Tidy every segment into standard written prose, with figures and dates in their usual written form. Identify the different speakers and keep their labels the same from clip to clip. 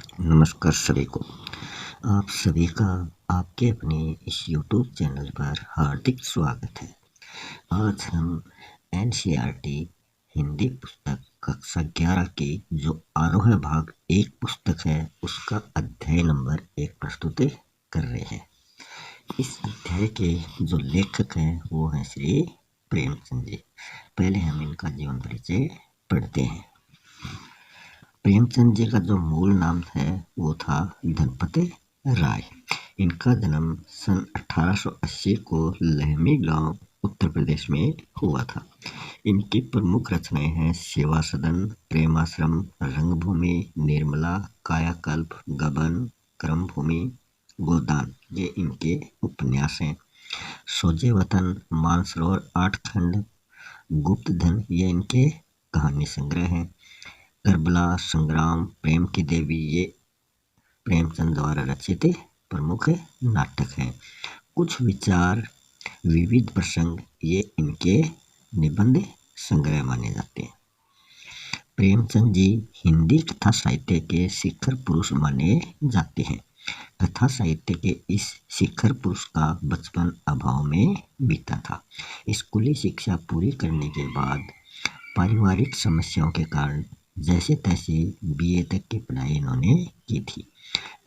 Speaker 1: नमस्कार सभी को। आप सभी का आपके अपने इस YouTube चैनल पर हार्दिक स्वागत है। आज हम एनसीईआरटी हिंदी पुस्तक कक्षा 11 की जो आरोह भाग 1 पुस्तक है उसका अध्याय नंबर 1 प्रस्तुत कर रहे हैं। इस अध्याय के जो लेखक हैं वो हैं श्री प्रेमचंद जी। पहले हम इनका जीवन परिचय पढ़ते हैं। प्रेमचंद जी का जो मूल नाम है वो था धनपत राय। इनका जन्म सन 1880 को लहमी गांव उत्तर प्रदेश में हुआ था। इनकी प्रमुख रचनाएं हैं सेवा सदन, प्रेमाश्रम, रंगभूमि, निर्मला, कायाकल्प, गबन, कर्मभूमि, गोदान, ये इनके उपन्यास हैं। सोजे वतन, मानसरोवर, आठ खंड, गुप्त धन, ये इनके कहानी संग्रह हैं। करबला, संग्राम, प्रेम की देवी, ये प्रेमचंद द्वारा रचित प्रमुख नाटक हैं। कुछ विचार, विविध प्रसंग, ये इनके निबंध संग्रह माने जाते हैं। प्रेमचंद जी हिंदी कथा साहित्य के शिखर पुरुष माने जाते हैं। कथा साहित्य के इस शिखर पुरुष का बचपन अभाव में बीता था। स्कूली शिक्षा पूरी करने के बाद पारिवारिक समस्याओं के कारण जैसे तैसे बीए तक की पढ़ाई इन्होंने की थी।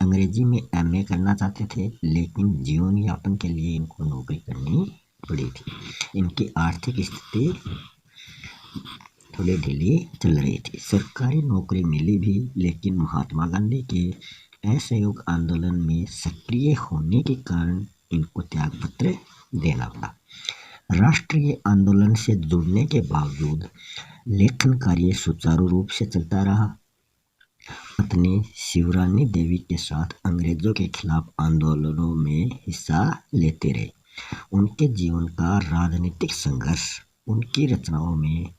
Speaker 1: अंग्रेजी में एमए करना चाहते थे, लेकिन जीवन यापन के लिए इनको नौकरी करनी पड़ी थी। इनकी आर्थिक स्थिति थोड़ी ढीली चल रही थी। सरकारी नौकरी मिली भी, लेकिन महात्मा गांधी के असहयोग आंदोलन में सक्रिय होने के कारण इनको त्यागपत्र देना पड़ा। राष्ट्रीय आंदोलन से जुड़ने के बावजूद लेखन कार्य सुचारू रूप से चलता रहा। पत्नी शिवरानी देवी के साथ अंग्रेजों के खिलाफ आंदोलनों में हिस्सा लेते रहे। उनके जीवन का राजनीतिक संघर्ष उनकी रचनाओं में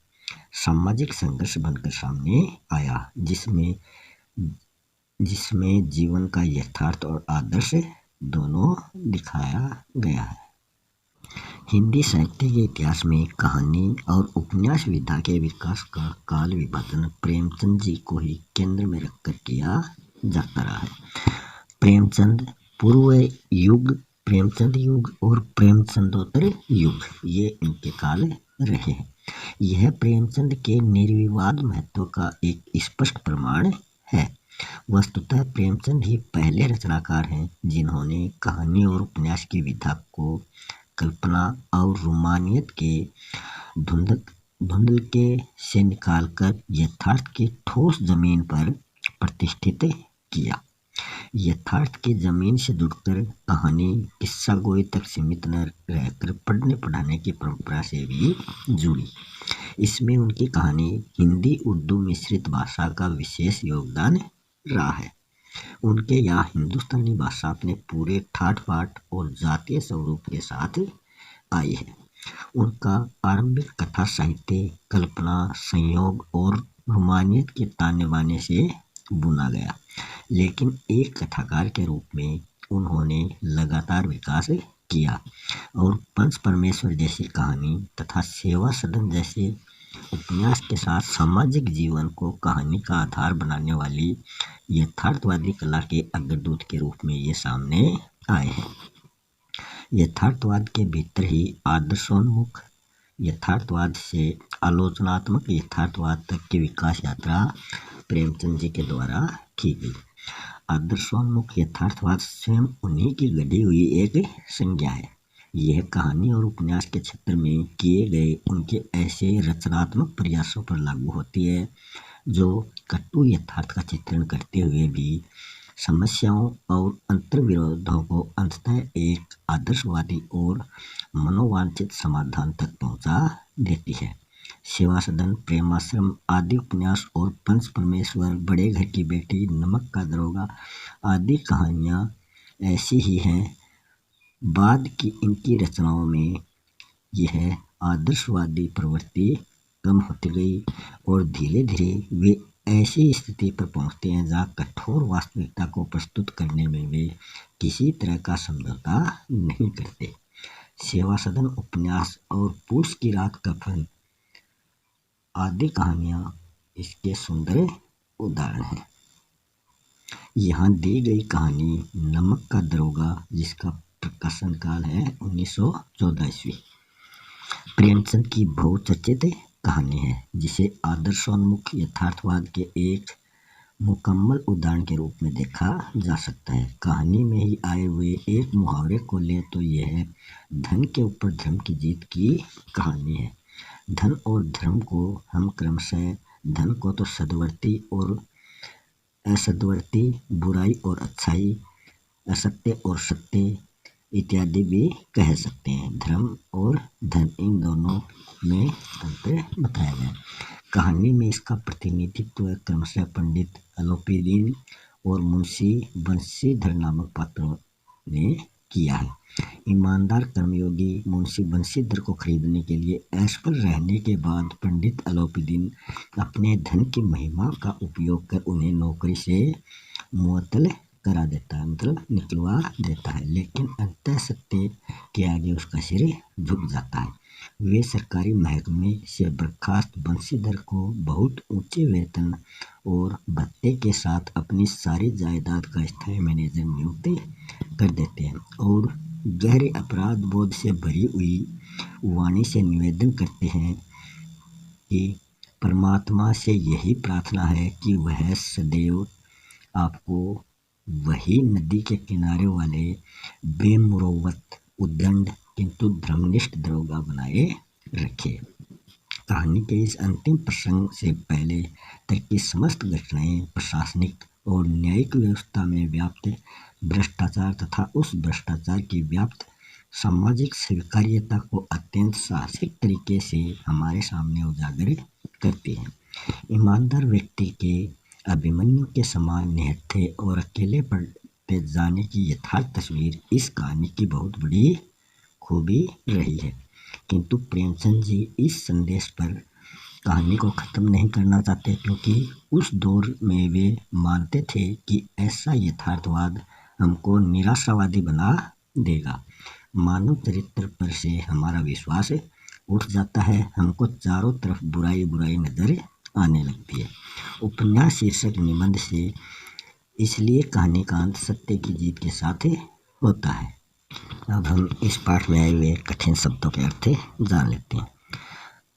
Speaker 1: सामाजिक संघर्ष बनकर सामने आया, जिसमें जीवन का यथार्थ और आदर्श दोनों दिखाया गया है। हिंदी साहित्य के इतिहास में कहानी और उपन्यास विधा के विकास का काल विभाजन प्रेमचंद जी को ही केंद्र में रखकर किया जाता रहा है। प्रेमचंद पूर्व युग, प्रेमचंद युग और प्रेमचंदोत्तर युग, ये इनके काल रहे हैं। यह प्रेमचंद के निर्विवाद महत्व का एक स्पष्ट प्रमाण है। वस्तुतः प्रेमचंद ही पहले रचनाकार हैं जिन्होंने कहानी और उपन्यास की विधा को कल्पना और रोमानियत के धुंधलके से निकालकर यथार्थ की ठोस जमीन पर प्रतिष्ठित किया। यथार्थ की जमीन से जुड़कर कहानी किस्सा गोई तक सीमित न रहकर पढ़ने पढ़ाने की परंपरा से भी जुड़ी। इसमें उनकी कहानी हिंदी उर्दू मिश्रित भाषा का विशेष योगदान रहा है। उनके यहाँ हिंदुस्तानी भाषा अपने पूरे ठाठ बाट और जातीय स्वरूप के साथ आई है। उनका आरंभिक कथा साहित्य कल्पना, संयोग और रोमानियत के ताने बाने से बुना गया, लेकिन एक कथाकार के रूप में उन्होंने लगातार विकास किया और पंच परमेश्वर जैसी कहानी तथा सेवा सदन जैसे उपन्यास के साथ सामाजिक जीवन को कहानी का आधार बनाने वाली यथार्थवादी कला के अग्रदूत के रूप में ये सामने आए हैं। यथार्थवाद के भीतर ही आदर्शोन्मुख यथार्थवाद से आलोचनात्मक यथार्थवाद तक की विकास यात्रा प्रेमचंद जी के द्वारा की गई। आदर्शोन्मुख यथार्थवाद स्वयं उन्हीं की गढ़ी हुई एक संज्ञा है। यह कहानी और उपन्यास के क्षेत्र में किए गए उनके ऐसे रचनात्मक प्रयासों पर लागू होती है जो कटु यथार्थ का चित्रण करते हुए भी समस्याओं और अंतर्विरोधों को अंततः एक आदर्शवादी और मनोवांछित समाधान तक पहुंचा देती है। सेवा सदन, प्रेमाश्रम आदि उपन्यास और पंच परमेश्वर, बड़े घर की बेटी, नमक का दरोगा आदि कहानियां ऐसी ही हैं। बाद की इनकी रचनाओं में यह आदर्शवादी प्रवृत्ति कम होती गई और धीरे धीरे वे ऐसी स्थिति पर पहुंचते हैं जहाँ कठोर वास्तविकता को प्रस्तुत करने में वे किसी तरह का समझौता नहीं करते। सेवा सदन उपन्यास और पुरुष की रात का फल आदि कहानियां इसके सुंदर उदाहरण हैं। यहाँ दी गई कहानी नमक का दरोगा, जिसका प्रकाशन काल है 1914 ईस्वी, प्रेमचंद की बहुचर्चित कहानी है, जिसे आदर्शोन्मुख यथार्थवाद के एक मुकम्मल उदाहरण के रूप में देखा जा सकता है। कहानी में ही आए हुए एक मुहावरे को ले तो यह धन के ऊपर धर्म की जीत की कहानी है। धन और धर्म को हम क्रमशः धन को तो सद्वर्ती और असद्वर्ती, बुराई और अच्छाई, असत्य और सत्य इत्यादि भी कह सकते हैं। धर्म और धन इन दोनों में अंतर बताया गया। कहानी में इसका प्रतिनिधित्व क्रमशः पंडित अलोपीदीन और मुंशी बंशीधर नामक पात्रों ने किया है। ईमानदार कर्मयोगी मुंशी बंशीधर को खरीदने के लिए असफल रहने के बाद पंडित अलोपीदीन अपने धन की महिमा का उपयोग कर उन्हें नौकरी से मुअत्तल करा देता है, मतलब निकलवा देता है, लेकिन अंततः सत्य के आगे उसका सिर झुक जाता है। वे सरकारी महकमे से बर्खास्त बंशीधर को बहुत ऊंचे वेतन और भत्ते के साथ अपनी सारी जायदाद का स्थायी मैनेजर नियुक्त कर देते हैं और गहरे अपराध बोध से भरी हुई वाणी से निवेदन करते हैं कि परमात्मा से यही प्रार्थना है कि वह सदैव आपको वही नदी के किनारे वाले बेमुरौवत, उद्दंड किंतु धर्मनिष्ठ दरोगा बनाए रखे। कहानी के इस अंतिम प्रसंग से पहले तक की समस्त घटनाएं प्रशासनिक और न्यायिक व्यवस्था में व्याप्त भ्रष्टाचार तथा उस भ्रष्टाचार की व्याप्त सामाजिक स्वीकार्यता को अत्यंत साहसिक तरीके से हमारे सामने उजागर करती हैं। ईमानदार व्यक्ति के अभिमन्यु के समान निहत्थे और अकेले पड़ते जाने की यथार्थ तस्वीर इस कहानी की बहुत बड़ी खूबी रही है। किंतु प्रेमचंद जी इस संदेश पर कहानी को ख़त्म नहीं करना चाहते, क्योंकि उस दौर में वे मानते थे कि ऐसा यथार्थवाद हमको निराशावादी बना देगा। मानव चरित्र पर से हमारा विश्वास उठ जाता है, हमको चारों तरफ बुराई बुराई नजर आने लगती है। उपन्यास शीर्षक निबंध से इसलिए कहानी का अंत सत्य की जीत के साथ होता है। अब हम इस पाठ में आए हुए कठिन शब्दों के अर्थ जान लेते हैं।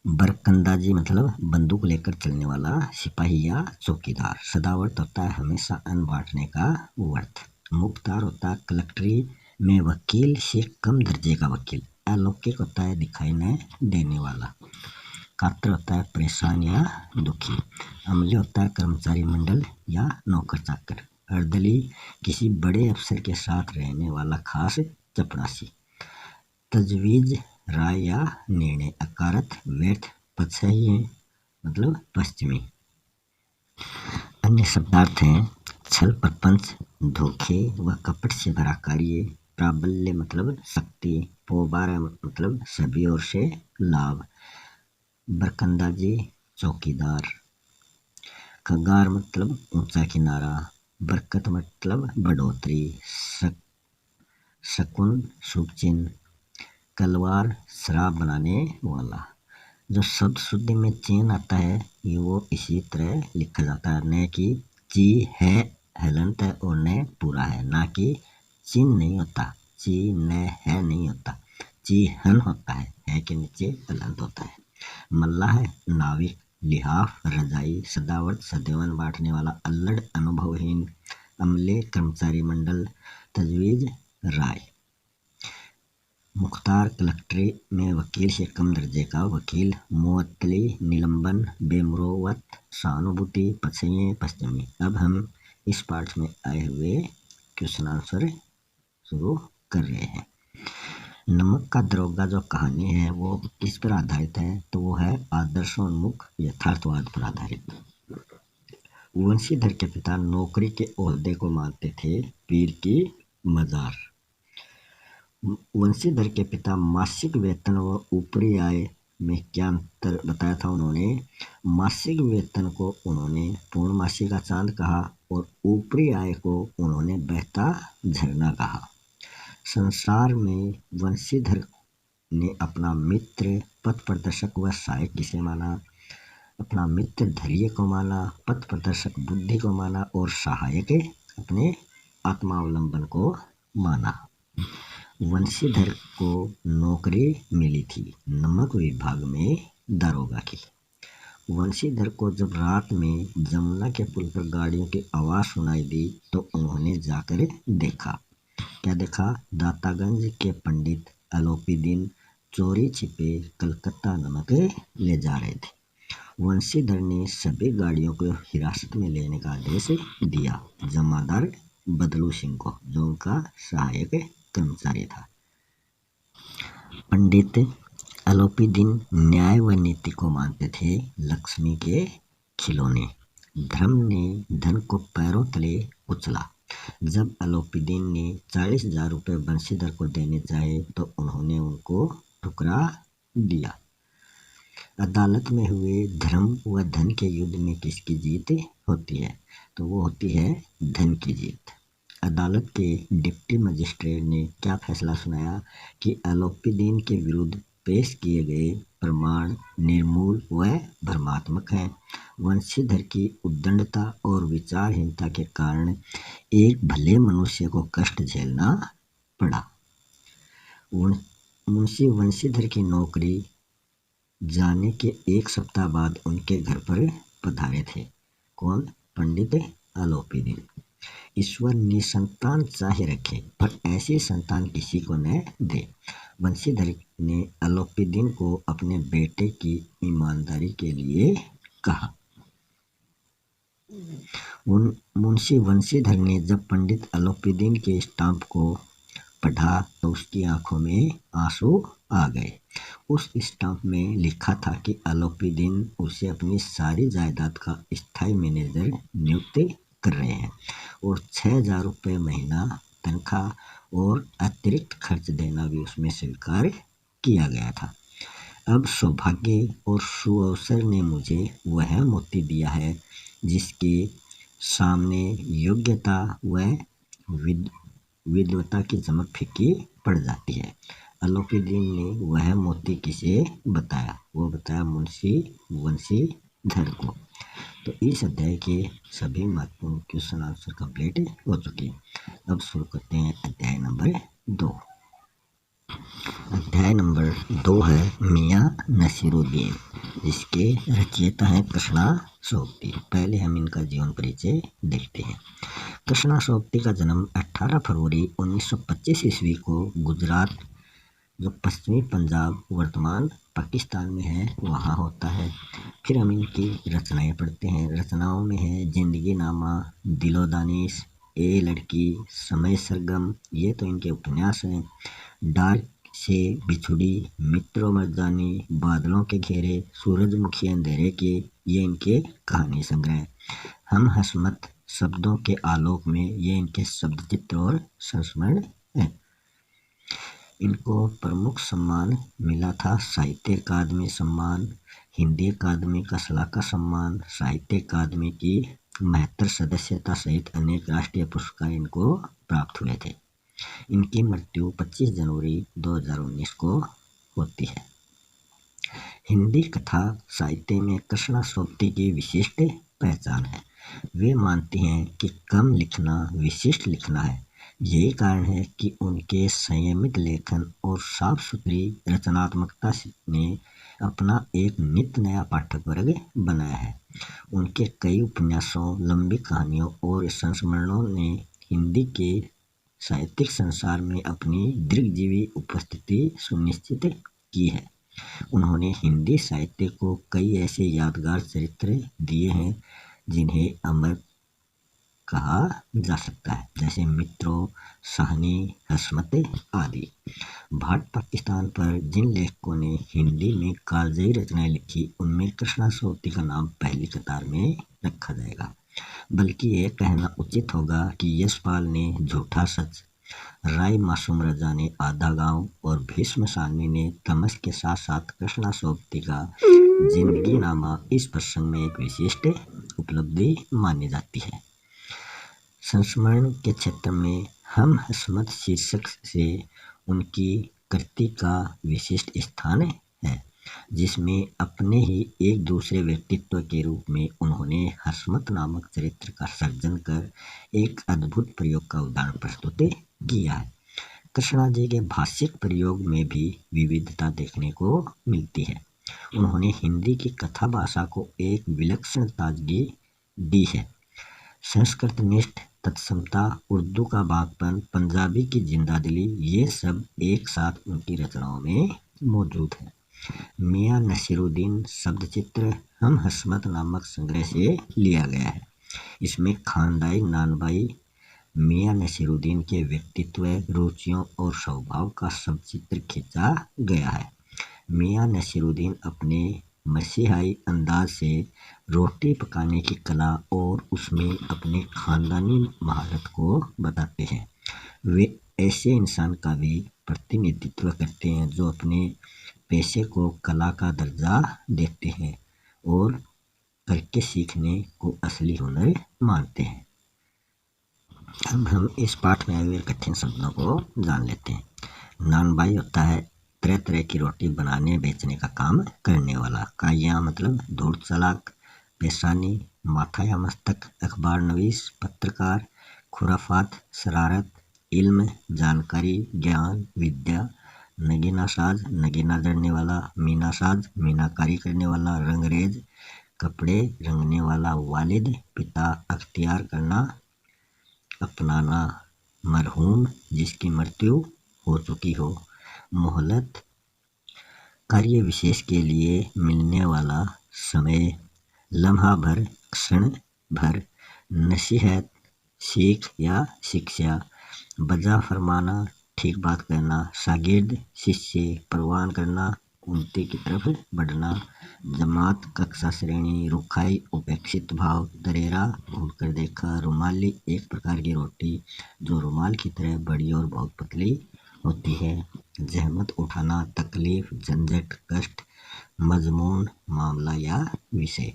Speaker 1: बरकंदाजी मतलब बंदूक लेकर चलने वाला सिपाही या चौकीदार। सदावर्त होता है हमेशा अन्न बांटने का वर्थ। मुख्तार होता है कलेक्टरी में वकील से कम दर्जे का वकील। अलौकिक होता है दिखाई न देने वाला। कातर होता है परेशान या दुखी। अमले होता है कर्मचारी मंडल या नौकर चाकर। अर्दली किसी बड़े अफसर के साथ रहने वाला खास चपरासी। तजवीज राय या निर्णय। अकारत व्यर्थ पश्चिमी मतलब पश्चिमी। अन्य शब्दार्थ हैं छल प्रपंच, धोखे व कपट से भरा कार्य। प्राबल्य मतलब शक्ति। पोबारा मतलब सभी ओर से लाभ। बरकंदाजी चौकीदार। खगार मतलब ऊंचा किनारा। बरकत मतलब बढ़ोतरी। शकुन शुभ चिन्ह। कलवार शराब बनाने वाला। जो शब्द शुद्धि में चीन आता है ये वो इसी तरह लिखा जाता है, न कि ची है हलंत है और न पूरा है, ना कि चिन्ह नहीं होता, ची न है नहीं होता, ची हन होता है के नीचे हलंत होता है। मल्लाह नाविक। लिहाफ रजाई। सदावर्त सदैवन बांटने वाला। अल्लड़ अनुभवहीन। अमले कर्मचारी मंडल। तजवीज राय। मुख्तार कलेक्टरी में वकील से कम दर्जे का वकील। मुअत्तली निलंबन। बेमुरौवत सहानुभूति पश्चिमी पश्चिमी। अब हम इस पाठ में आए हुए क्वेश्चन आंसर शुरू कर रहे हैं। नमक का दरोगा जो कहानी है वो किस पर आधारित है, तो वो है आदर्शोन्मुख यथार्थवाद पर आधारित। वंशीधर के पिता नौकरी के ओहदे को मानते थे पीर की मजार। वंशीधर के पिता मासिक वेतन व ऊपरी आय में क्या अंतर बताया था उन्होंने। मासिक वेतन को उन्होंने पूर्णमासी का चांद कहा और ऊपरी आय को उन्होंने बहता झरना कहा। संसार में वंशीधर ने अपना मित्र पथ प्रदर्शक व सहायक किसे माना। अपना मित्र धैर्य को माना, पथ प्रदर्शक बुद्धि को माना और सहायक अपने आत्मावलंबन को माना। वंशीधर को नौकरी मिली थी नमक विभाग में दारोगा की। वंशीधर को जब रात में जमुना के पुल पर गाड़ियों की आवाज सुनाई दी तो उन्होंने जाकर देखा। क्या देखा? दातागंज के पंडित अलोपीदीन चोरी छिपे कलकत्ता नमक ले जा रहे थे। वंशीधर ने सभी गाड़ियों को हिरासत में लेने का आदेश दिया। जमादार बदलू सिंह को, जो उनका सहायक कर्मचारी था। पंडित अलोपीदीन न्याय व नीति को मानते थे लक्ष्मी के खिलौने। धर्म ने धन को पैरों तले कुचला। जब अलोपीदीन ने 40,000 रुपये वंशीधर को देने चाहे तो उन्होंने उनको ठुकरा दिया। अदालत में हुए धर्म व धन के युद्ध में किसकी जीत होती है? तो वो होती है धन की जीत। अदालत के डिप्टी मजिस्ट्रेट ने क्या फैसला सुनाया कि अलोपीदीन के विरुद्ध पेश किए गए प्रमाण निर्मूल व भ्रमात्मक हैं। वंशीधर की उद्दंडता और विचारहीनता के कारण एक भले मनुष्य को कष्ट झेलना पड़ा। मुंशी वंशीधर की नौकरी जाने के 1 सप्ताह बाद उनके घर पर पधारे थे। कौन? पंडित अलोपीदीन। ईश्वर निसंतान चाहे रखे पर ऐसी संतान किसी को न दे। वंशीधर ने अलोपीदीन को अपने बेटे की ईमानदारी के लिए कहा। मुंशी वंशीधर ने जब पंडित अलोपीदीन के स्टाम्प को पढ़ा तो उसकी आंखों में आंसू आ गए। उस स्टाम्प में लिखा था कि अलोपीदीन उसे अपनी सारी जायदाद का स्थायी मैनेजर नियुक्त कर रहे हैं और 6,000 रुपये महीना तनख्वाह और अतिरिक्त खर्च देना भी उसमें स्वीकार किया गया था। अब सौभाग्य और सुअवसर ने मुझे वह मोती दिया है जिसके सामने योग्यता व विद्वता की चमक फीकी पड़ जाती है। अलोपीदीन ने वह मोती किसे बताया? वो बताया मुंशी वंशीधर को। तो इस अध्याय के सभी महत्वपूर्ण क्वेश्चन आंसर कंप्लीट हो चुके हैं। अब शुरू करते हैं अध्याय नंबर 2। अध्याय नंबर 2 है मियाँ नसीरुद्दीन, जिसके रचयिता हैं कृष्णा सोबती। पहले हम इनका जीवन परिचय देखते हैं। कृष्णा सोबती का जन्म 18 फरवरी 1925 ईस्वी को गुजरात, जो पश्चिमी पंजाब वर्तमान पाकिस्तान में है, वहाँ होता है। फिर हम इनकी रचनाएं पढ़ते हैं। रचनाओं में है जिंदगी नामा, दिलोदानिश, ए लड़की, समय सरगम, ये तो इनके उपन्यास हैं। डार्क से बिछुड़ी, मित्रों मर्दानी, बादलों के घेरे, सूरजमुखी अंधेरे के, ये इनके कहानी संग्रह। हम हसमत, शब्दों के आलोक में, ये इनके शब्द चित्र और संस्मरण है। इनको प्रमुख सम्मान मिला था साहित्य अकादमी सम्मान, हिंदी अकादमी का सलाहका सम्मान, साहित्य अकादमी की 72 सदस्यता सहित अनेक राष्ट्रीय पुरस्कार इनको प्राप्त हुए थे। इनकी मृत्यु 25 जनवरी 2019 को होती है। हिंदी कथा साहित्य में कृष्णा सोबती की विशिष्ट पहचान है। वे मानती हैं कि कम लिखना विशिष्ट लिखना है। यही कारण है कि उनके संयमित लेखन और साफ सुथरी रचनात्मकता ने अपना एक नित्य नया पाठक वर्ग बनाया है। उनके कई उपन्यासों, लंबी कहानियों और संस्मरणों ने हिंदी के साहित्यिक संसार में अपनी दीर्घजीवी उपस्थिति सुनिश्चित की है। उन्होंने हिंदी साहित्य को कई ऐसे यादगार चरित्र दिए हैं जिन्हें अमर कहा जा सकता है, जैसे मित्रों, साहनी, हसमत आदि। भारत पाकिस्तान पर जिन लेखकों ने हिंदी में कालजयी रचनाएं लिखी, उनमें कृष्णा सोबती का नाम पहली कतार में रखा जाएगा। बल्कि यह कहना उचित होगा कि यशपाल ने झूठा सच, राय मासूम रजा ने आधा गांव और भीष्म साहनी ने तमस के साथ साथ कृष्णा सोबती का जिंदगी नामा इस प्रसंग में एक विशिष्ट उपलब्धि मानी जाती है। संस्मरण के क्षेत्र में हम हसमत शीर्षक से उनकी कृति का विशिष्ट स्थान है। जिसमें अपने ही एक दूसरे व्यक्तित्व के रूप में उन्होंने हसमत नामक चरित्र का सर्जन कर एक अद्भुत प्रयोग का उदाहरण प्रस्तुत किया है। कृष्णा जी के भाषिक प्रयोग में भी विविधता देखने को मिलती है। उन्होंने हिंदी की कथा भाषा को एक विलक्षण ताजगी दी है। संस्कृतनिष्ठ तत्समता, उर्दू का बागपन, पंजाबी की जिंदादिली, ये सब एक साथ उनकी रचनाओं में मौजूद है। मियां नसीरुद्दीन शब्द चित्र हम हसमत नामक संग्रह से लिया गया है। इसमें खानदाई नानबाई मियां नसीरुद्दीन के व्यक्तित्व, रुचियों और स्वभाव का शब्द चित्र खींचा गया है। मियां नसीरुद्दीन अपने मसीहाई अंदाज से रोटी पकाने की कला और उसमें अपने खानदानी महारत को बताते हैं। वे ऐसे इंसान का भी प्रतिनिधित्व करते हैं जो अपने पेशे को कला का दर्जा देते हैं और करके सीखने को असली हुनर मानते हैं। अब हम इस पाठ में आए हुए कठिन शब्दों को जान लेते हैं। नानबाई होता है तरह तरह की रोटी बनाने बेचने का काम करने वाला। काया मतलब धूर्त चालाक, पेशानी, माथा या मस्तक, अखबार नवीस, पत्रकार, खुराफात, शरारत, इल्म, जानकारी, ज्ञान, विद्या, नगीना साज, नगीना जड़ने वाला, मीना साज, मीनाकारी करने वाला, रंगरेज, कपड़े रंगने वाला, वालिद, पिता, अख्तियार करना, अपनाना, मरहूम, जिसकी मृत्यु हो चुकी हो, मोहलत, कार्य विशेष के लिए मिलने वाला समय, लम्हा भर, क्षण भर, नसीहत, सीख या शिक्षा, बजा फरमाना, ठीक बात कहना, शागिर्द, शिष्य, परवान करना, उन्नति की तरफ बढ़ना, जमात, कक्षा, श्रेणी, रुखाई, उपेक्षित भाव, दरेरा, घूरकर देखा, रुमाली, एक प्रकार की रोटी जो रुमाल की तरह बड़ी और बहुत पतली होती है, जहमत उठाना, तकलीफ, झंझट, कष्ट, मजमून, मामला या विषय।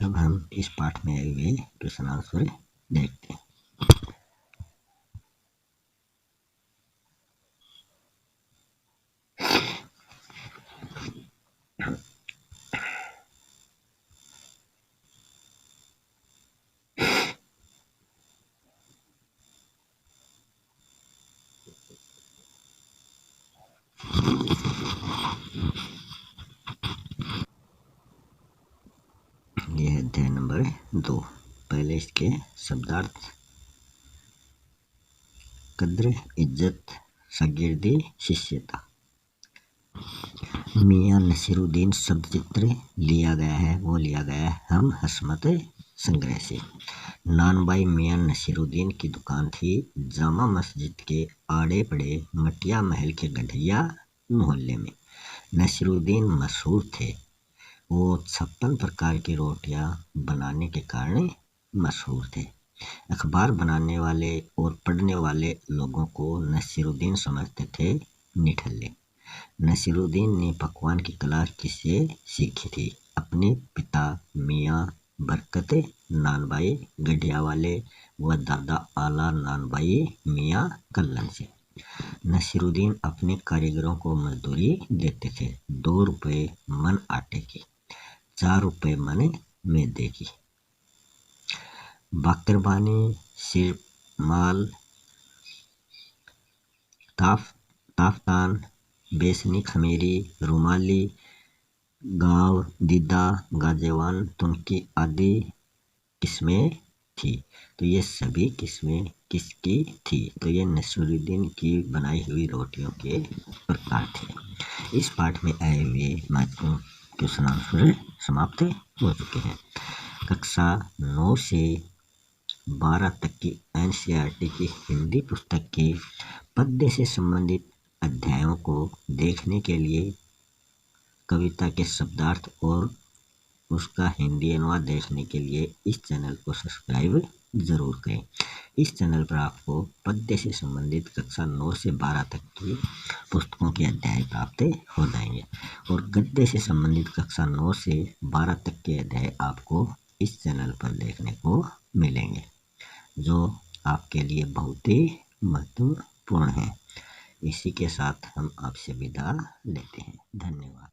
Speaker 1: अब हम इस पाठ में आए हुए प्रश्न आंसर देखते हैं। यह अध्याय नंबर 2। पहले इसके शब्दार्थ। कद्र, इज्जत, शागिर्दी, शिष्यता। मियां नसीरुद्दीन शब्द चित्र लिया गया है हम हसमत संग्रह से। नानबाई मियां नसीरुद्दीन की दुकान थी जामा मस्जिद के आड़े पड़े मटिया महल के गढ़िया मोहल्ले में। नसीरुद्दीन मशहूर थे। वो 56 प्रकार की रोटियां बनाने के कारण मशहूर थे। अखबार बनाने वाले और पढ़ने वाले लोगों को नसीरुद्दीन समझते थे निठल्ले। नसीरुद्दीन ने पकवान की कला किससे सीखी थी? अपने पिता मियां बरकत नानबाई गढ़ियावाले व दादा आला नानबाई मियां कल्लन से। नसीरुद्दीन अपने कारीगरों को मजदूरी देते थे। 2 रुपये मन आटे की, 4 रुपये मन मैदे की। बाकरबानी, सिरमाल, ताफतान, बेसनी खमीरी, रुमाली, गांव, दीदा, गाजेवान, तुनकी आदि किस्में थी। तो ये सभी किस्में किसकी थी? तो ये नसीरुद्दीन की बनाई हुई रोटियों के प्रकार थे। इस पाठ में आए हुए महत्वपूर्ण क्वेश्चन आंसर समाप्त हो चुके हैं। कक्षा 9 से 12 तक की एनसीईआरटी की हिंदी पुस्तक के पद्य से संबंधित अध्यायों को देखने के लिए कविता के शब्दार्थ और उसका हिंदी अनुवाद देखने के लिए इस चैनल को सब्सक्राइब जरूर करें। इस चैनल पर आपको पद्य से संबंधित कक्षा 9 से 12 तक की पुस्तकों के अध्याय प्राप्त हो जाएंगे और गद्य से संबंधित कक्षा 9 से 12 तक के अध्याय आपको इस चैनल पर देखने को मिलेंगे, जो आपके लिए बहुत ही महत्वपूर्ण है। इसी के साथ हम आपसे विदा लेते हैं। धन्यवाद।